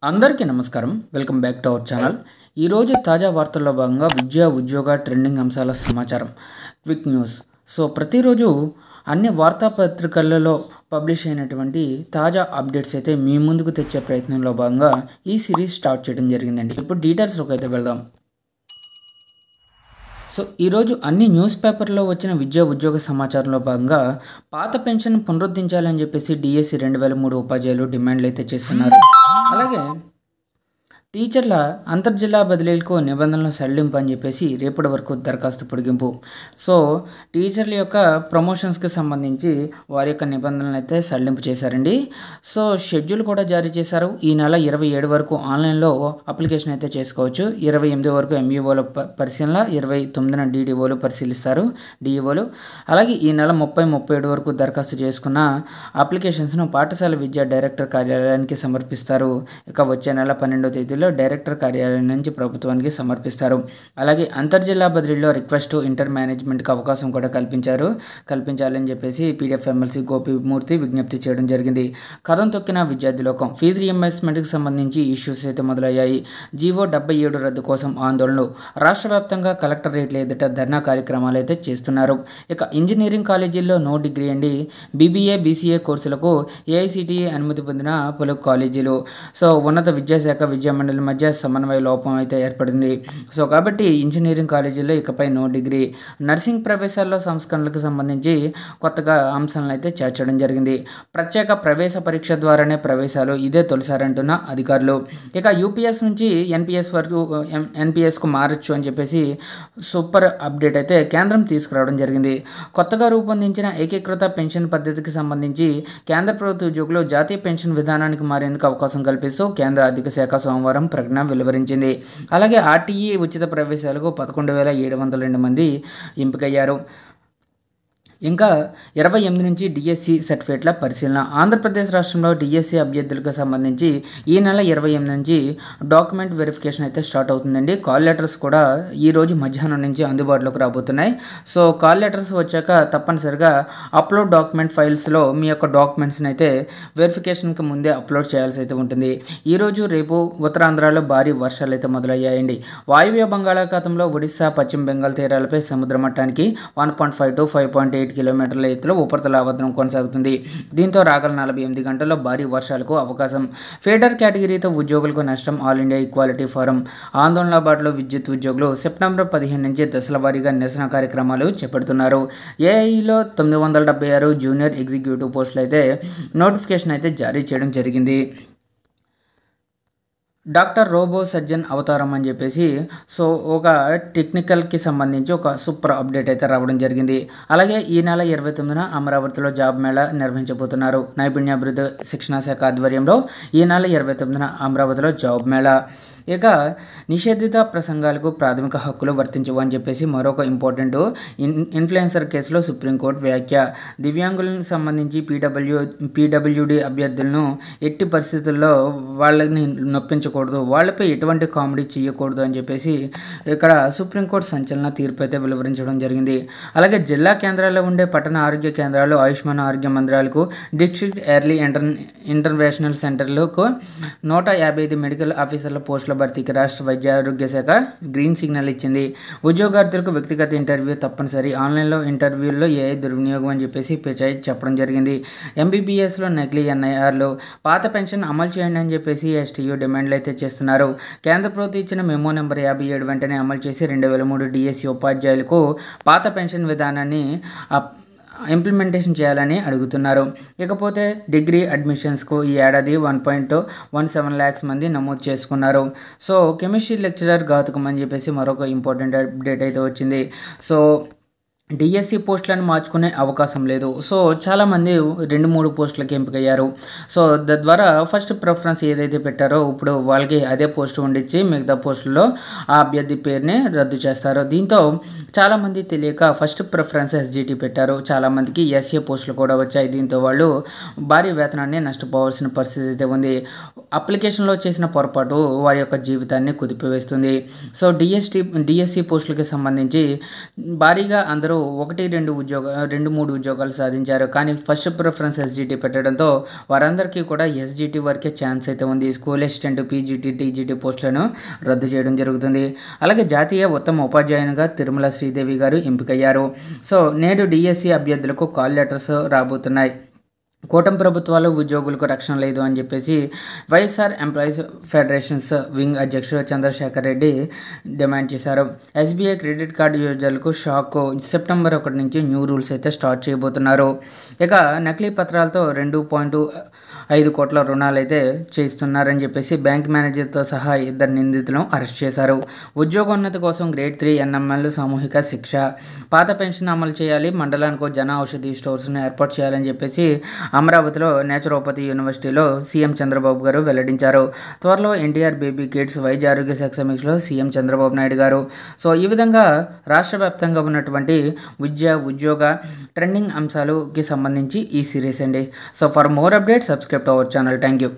అందరికీ నమస్కారం. Welcome back to our channel. ఈరోజు తాజా వార్తల్లో భాగంగా విద్యా ఉద్యోగ ట్రెండింగ్ అంశాల సమాచారం, క్విక్ న్యూస్. ప్రతిరోజు అన్ని వార్తాపత్రికలలో పబ్లిష్ అయినటువంటి తాజా అప్డేట్స్ అయితే మీ ముందుకు తెచ్చే ప్రయత్నంలో భాగంగా ఈ సిరీస్ స్టార్ట్ చేయడం జరిగిందండి. ఇప్పుడు డీటెయిల్స్లోకి అయితే వెళ్దాం. ఈరోజు అన్ని న్యూస్ పేపర్లో వచ్చిన విద్యా ఉద్యోగ సమాచారంలో భాగంగా పాత పెన్షన్ పునరుద్ధరించాలని చెప్పేసి డిఎస్సి 2003 ఉపాధ్యాయులు డిమాండ్లు అయితే చేస్తున్నారు. అలాగే టీచర్ల అంతర్జిల్లా బదిలీలకు నిబంధనలు సడలింపు అని చెప్పేసి రేపటి వరకు దరఖాస్తు పొడిగింపు. టీచర్ల యొక్క ప్రమోషన్స్కి సంబంధించి వారి యొక్క నిబంధనలు అయితే సడలింపు చేశారండి. షెడ్యూల్ కూడా జారీ చేశారు. ఈ నెల 27 వరకు ఆన్లైన్లో అప్లికేషన్ అయితే చేసుకోవచ్చు. 28 వరకు ఎంఈఓల పరిశీలన, 29న డీడీఓలు పరిశీలిస్తారు, డిఈఓలు. అలాగే ఈ నెల 30-37 వరకు దరఖాస్తు చేసుకున్న అప్లికేషన్స్ను పాఠశాల విద్యా డైరెక్టర్ కార్యాలయానికి సమర్పిస్తారు. ఇక వచ్చే నెల 12వ తేదీలో డైరెక్టర్ కార్యాలయం నుంచి ప్రభుత్వానికి సమర్పిస్తారు. అలాగే అంతర్జిల్లా బదిలీలో రిక్వెస్ట్ ఇంటర్ మేనేజ్మెంట్కి అవకాశం కూడా కల్పించాలని చెప్పేసి పీడిఎఫ్ ఎమ్మెల్సీ గోపిమూర్తి విజ్ఞప్తి చేయడం జరిగింది. కథం తొక్కిన విద్యార్థి లోకం. ఫీజు రీఎంబర్స్మెంట్కి సంబంధించి ఇష్యూస్ అయితే మొదలయ్యాయి. జీవో 77 రద్దు కోసం ఆందోళనలు. రాష్ట్ర వ్యాప్తంగా కలెక్టరేట్ల ఎదుట ధర్నా కార్యక్రమాలు అయితే చేస్తున్నారు. ఇక ఇంజనీరింగ్ కాలేజీల్లో నో డిగ్రీ అండి. బీబీఏ, బీసీఏ కోర్సులకు ఏఐసిటిఈ అనుమతి పొందిన పలు కాలేజీలు. ఉన్నత విద్యాశాఖ విద్యామండలి మధ్య సమన్వయ లోపం అయితే ఏర్పడింది. కాబట్టి ఇంజనీరింగ్ కాలేజీల్లో ఇకపై నో డిగ్రీ. నర్సింగ్ ప్రవేశాల్లో సంస్కరణలకు సంబంధించి కొత్తగా అంశాలను అయితే చేర్చడం జరిగింది. ప్రత్యేక ప్రవేశ పరీక్ష ద్వారానే ప్రవేశాలు, ఇదే తొలిసారంటున్న అధికారులు. ఇక యూపీఎస్ నుంచి ఎన్పిఎస్ వరకు ఎన్పిఎస్కు మారచ్చు అని చెప్పేసి సూపర్ అప్డేట్ అయితే కేంద్రం తీసుకురావడం జరిగింది. కొత్తగా రూపొందించిన ఏకీకృత పెన్షన్ పద్ధతికి సంబంధించి కేంద్ర ప్రభుత్వ ఉద్యోగులు జాతీయ పెన్షన్ విధానానికి మారేందుకు అవకాశం కల్పిస్తూ కేంద్ర ఆర్థిక శాఖ సోమవారం ప్రకటన వెలువరించింది. అలాగే ఆర్టీఈ ఉచిత ప్రవేశాలకు 11,702 మంది ఎంపికయ్యారు. ఇంకా 28 నుంచి డిఎస్సి సర్టిఫికేట్ల పరిశీలన. ఆంధ్రప్రదేశ్ రాష్ట్రంలో డిఎస్సి అభ్యర్థులకు సంబంధించి ఈ నెల 28 నుంచి డాక్యుమెంట్ వెరిఫికేషన్ అయితే స్టార్ట్ అవుతుందండి. కాల్ లెటర్స్ కూడా ఈరోజు మధ్యాహ్నం నుంచి అందుబాటులోకి రాబోతున్నాయి. కాల్ లెటర్స్ వచ్చాక తప్పనిసరిగా అప్లోడ్ డాక్యుమెంట్ ఫైల్స్లో మీ యొక్క డాక్యుమెంట్స్ని అయితే వెరిఫికేషన్కి ముందే అప్లోడ్ చేయాల్సి అయితే ఉంటుంది. ఈరోజు రేపు ఉత్తరాంధ్రలో భారీ వర్షాలు అయితే మొదలయ్యాయండి. వాయువ్య బంగాళాఖాతంలో ఒడిశా, పశ్చిమ బెంగాల్ తీరాలపై సముద్ర మట్టానికి 1.5 to 5.8 కిలోమీటర్ల ఎత్తులో ఉపరితల ఆవర్తనం కొనసాగుతుంది. దీంతో రాగల 48 గంటల్లో భారీ వర్షాలకు అవకాశం. ఫీడర్ కేటగిరీతో ఉద్యోగులకు నష్టం. ఆల్ ఇండియా ఈక్వాలిటీ ఫోరం ఆందోళన బాటలో విద్యుత్ ఉద్యోగులు. సెప్టెంబర్ 15 నుంచి దశల వారీగా నిరసన కార్యక్రమాలు చేపడుతున్నారు. ఏఐలో 976 జూనియర్ ఎగ్జిక్యూటివ్ పోస్టులు అయితే నోటిఫికేషన్ అయితే జారీ చేయడం జరిగింది. డాక్టర్ రోబో సర్జన్ అవతారం అని చెప్పేసి ఒక టెక్నికల్కి సంబంధించి ఒక సూపర్ అప్డేట్ అయితే రావడం జరిగింది. అలాగే ఈ నెల 29న అమరావతిలో జాబ్ మేళా నిర్వహించబోతున్నారు. నైపుణ్యాభివృద్ధి శిక్షణా శాఖ ఆధ్వర్యంలో ఈ నెల 29న అమరావతిలో జాబ్ మేళా. ఇక నిషేధిత ప్రసంగాలకు ప్రాథమిక హక్కులు వర్తించవు అని చెప్పేసి మరొక ఇంపార్టెంట్ ఇన్ఫ్లుయెన్సర్ కేసులో సుప్రీంకోర్టు వ్యాఖ్య. దివ్యాంగులకు సంబంధించి పీడబ్ల్యూడి అభ్యర్థులను ఎట్టి పరిస్థితుల్లో వాళ్ళని నొప్పించకూడదు, వాళ్ళపై ఎటువంటి కామెడీ చేయకూడదు అని చెప్పేసి ఇక్కడ సుప్రీంకోర్టు సంచలన తీర్పు అయితే వెలువరించడం జరిగింది. అలాగే జిల్లా కేంద్రాల్లో ఉండే పట్టణ ఆరోగ్య కేంద్రాలు, ఆయుష్మాన్ ఆరోగ్య మందిరాలకు, డిస్ట్రిక్ట్ ఎర్లీ ఇంటర్వెన్షనల్ సెంటర్లకు 155 మెడికల్ ఆఫీసర్ల పోస్టుల భర్తీకి రాష్ట్ర వైద్య ఆరోగ్య శాఖ గ్రీన్ సిగ్నల్ ఇచ్చింది. ఉద్యోగార్థులకు వ్యక్తిగత ఇంటర్వ్యూ తప్పనిసరి. ఆన్లైన్లో ఇంటర్వ్యూల్లో ఏఐ దుర్వినియోగం అని చెప్పేసి పిచాయి చెప్పడం జరిగింది. ఎంబీబీఎస్లో నకిలీ ఎన్ఐఆర్లు. పాత పెన్షన్ అమలు చేయండి అని చెప్పేసి ఎస్టీయూ డిమాండ్లు అయితే చేస్తున్నారు. కేంద్ర ప్రభుత్వం ఇచ్చిన మెమో నెంబర్ 57 వెంటనే అమలు చేసి 2003 డిఎస్సి ఉపాధ్యాయులకు పాత పెన్షన్ విధానాన్ని ఇంప్లిమెంటేషన్ చేయాలని అడుగుతున్నారు. ఇకపోతే డిగ్రీ అడ్మిషన్స్కు ఈ ఏడాది 1.17 lakhs మంది నమోదు చేసుకున్నారు. కెమిస్ట్రీ లెక్చరర్ ఘాతుకం అని చెప్పేసి మరొక ఇంపార్టెంట్ అప్డేట్ అయితే వచ్చింది. డిఎస్సి పోస్టులను మార్చుకునే అవకాశం లేదు. చాలామంది 2-3 పోస్టులకి ఎంపికయ్యారు. తద్వారా ఫస్ట్ ప్రిఫరెన్స్ ఏదైతే పెట్టారో ఇప్పుడు వాళ్ళకి అదే పోస్టు ఉండిచ్చి మిగతా పోస్టుల్లో ఆ అభ్యర్థి పేరుని రద్దు చేస్తారు. దీంతో చాలామంది తెలియక ఫస్ట్ ప్రిఫరెన్స్ ఎస్జిటి పెట్టారు. చాలామందికి ఎస్ఏ పోస్టులు కూడా వచ్చాయి. దీంతో వాళ్ళు భారీ వేతనాన్ని నష్టపోవాల్సిన పరిస్థితి అయితే ఉంది. అప్లికేషన్లో చేసిన పొరపాటు వారి యొక్క జీవితాన్ని కుదిపివేస్తుంది. డిఎస్సి పోస్టులకి సంబంధించి భారీగా అందరూ వారు 2-3 ఉద్యోగాలు సాధించారు. కానీ ఫస్ట్ ప్రిఫరెన్స్ ఎస్జిటి పెట్టడంతో వారందరికీ కూడా ఎస్జిటి వరకే ఛాన్స్ అయితే ఉంది. స్కూల్ అసిస్టెంట్, పీజీటీ, టీజీటీ పోస్టులను రద్దు చేయడం జరుగుతుంది. అలాగే జాతీయ ఉత్తమ ఉపాధ్యాయునిగా తిరుమల శ్రీదేవి గారు ఎంపికయ్యారు. సో నేడు డిఎస్సి అభ్యర్థులకు కాల్ లెటర్స్ రాబోతున్నాయి. కూటమి ప్రభుత్వాలు ఉద్యోగులకు రక్షణ లేదు అని చెప్పేసి వైఎస్ఆర్ ఎంప్లాయీస్ ఫెడరేషన్స్ వింగ్ అధ్యక్షుడు చంద్రశేఖర్ రెడ్డి డిమాండ్ చేశారు. ఎస్బీఐ క్రెడిట్ కార్డు యూజర్లకు షాక్. సెప్టెంబర్ 1 నుంచి న్యూ రూల్స్ అయితే స్టార్ట్ చేయబోతున్నారు. ఇక నకిలీ పత్రాలతో 2.5 కోట్ల రుణాలు అయితే చేస్తున్నారని చెప్పేసి బ్యాంక్ మేనేజర్తో సహా 2 నిందితులను అరెస్ట్ చేశారు. ఉద్యోగోన్నతి కోసం గ్రేడ్ 3 ఎన్ఎంఎల్ సామూహిక శిక్ష. పాత పెన్షన్ అమలు చేయాలి, మండలానికి జన ఔషధి స్టోర్స్ను ఏర్పాటు చేయాలని చెప్పేసి అమరావతిలో నేచురోపతి యూనివర్సిటీలో సీఎం చంద్రబాబు గారు వెల్లడించారు. త్వరలో ఎన్టీఆర్ బేబీ కిడ్స్ వైద్య ఆరోగ్య శాఖ సమీక్షలో సీఎం చంద్రబాబు నాయుడు గారు. సో ఈ విధంగా రాష్ట్ర వ్యాప్తంగా ఉన్నటువంటి ఉద్యోగ ట్రెండింగ్ అంశాలకి సంబంధించి ఈ సిరీస్ అండి. So for more updates subscribe to our channel. Thank you.